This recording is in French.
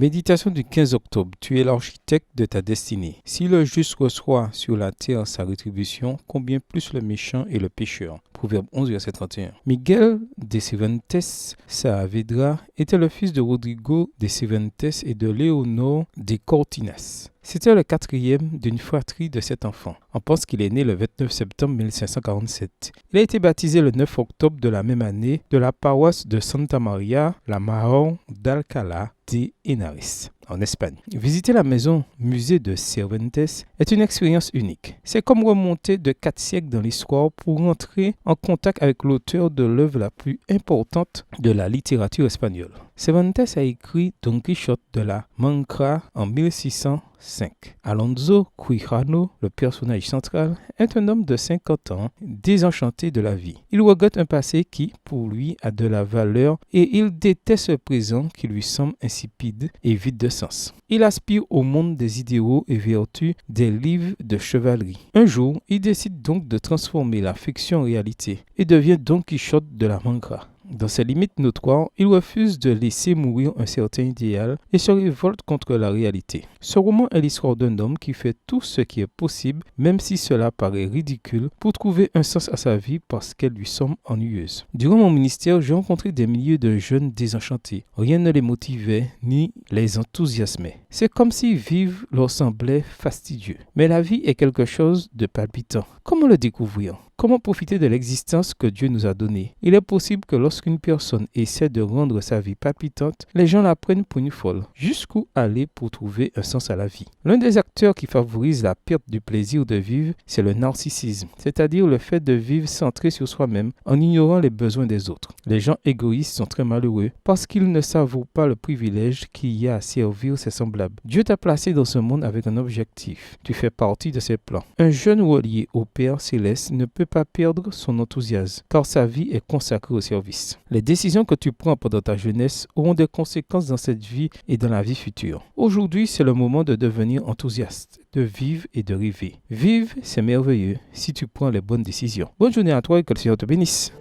Méditation du 15 octobre. Tu es l'architecte de ta destinée. Si le juste reçoit sur la terre sa rétribution, combien plus le méchant et le pécheur. Proverbe 11, verset 31. Miguel de Cervantes Saavedra était le fils de Rodrigo de Cervantes et de Leonor de Cortinas. C'était le quatrième d'une fratrie de 7 enfants. On pense qu'il est né le 29 septembre 1547. Il a été baptisé le 9 octobre de la même année de la paroisse de Santa Maria la Mayor d'Alcalá de Henares, en Espagne. Visiter la maison musée de Cervantes est une expérience unique. C'est comme remonter de 4 siècles dans l'histoire pour entrer en contact avec l'auteur de l'œuvre la plus importante de la littérature espagnole. Cervantes a écrit Don Quichotte de la Mancha en 1605. Alonso Quijano, le personnage central, est un homme de 50 ans, désenchanté de la vie. Il regrette un passé qui, pour lui, a de la valeur et il déteste ce présent qui lui semble insipide et vide de sens. Il aspire au monde des idéaux et vertus des livres de chevalerie. Un jour, il décide donc de transformer la fiction en réalité et devient Don Quichotte de la Mancha. Dans ses limites notoires, il refuse de laisser mourir un certain idéal et se révolte contre la réalité. Ce roman est l'histoire d'un homme qui fait tout ce qui est possible, même si cela paraît ridicule, pour trouver un sens à sa vie parce qu'elle lui semble ennuyeuse. Durant mon ministère, j'ai rencontré des milliers de jeunes désenchantés. Rien ne les motivait ni les enthousiasmait. C'est comme si vivre leur semblait fastidieux. Mais la vie est quelque chose de palpitant. Comment le découvrir ? Comment profiter de l'existence que Dieu nous a donnée? Il est possible que lorsqu'une personne essaie de rendre sa vie palpitante, les gens la prennent pour une folle. Jusqu'où aller pour trouver un sens à la vie? L'un des acteurs qui favorise la perte du plaisir de vivre, c'est le narcissisme, c'est-à-dire le fait de vivre centré sur soi-même en ignorant les besoins des autres. Les gens égoïstes sont très malheureux parce qu'ils ne savourent pas le privilège qu'il y a à servir ses semblables. Dieu t'a placé dans ce monde avec un objectif. Tu fais partie de ses plans. Un jeune relié au Père Céleste ne peut pas perdre son enthousiasme, car sa vie est consacrée au service. Les décisions que tu prends pendant ta jeunesse auront des conséquences dans cette vie et dans la vie future. Aujourd'hui, c'est le moment de devenir enthousiaste, de vivre et de rêver. Vivre, c'est merveilleux si tu prends les bonnes décisions. Bonne journée à toi et que le Seigneur te bénisse.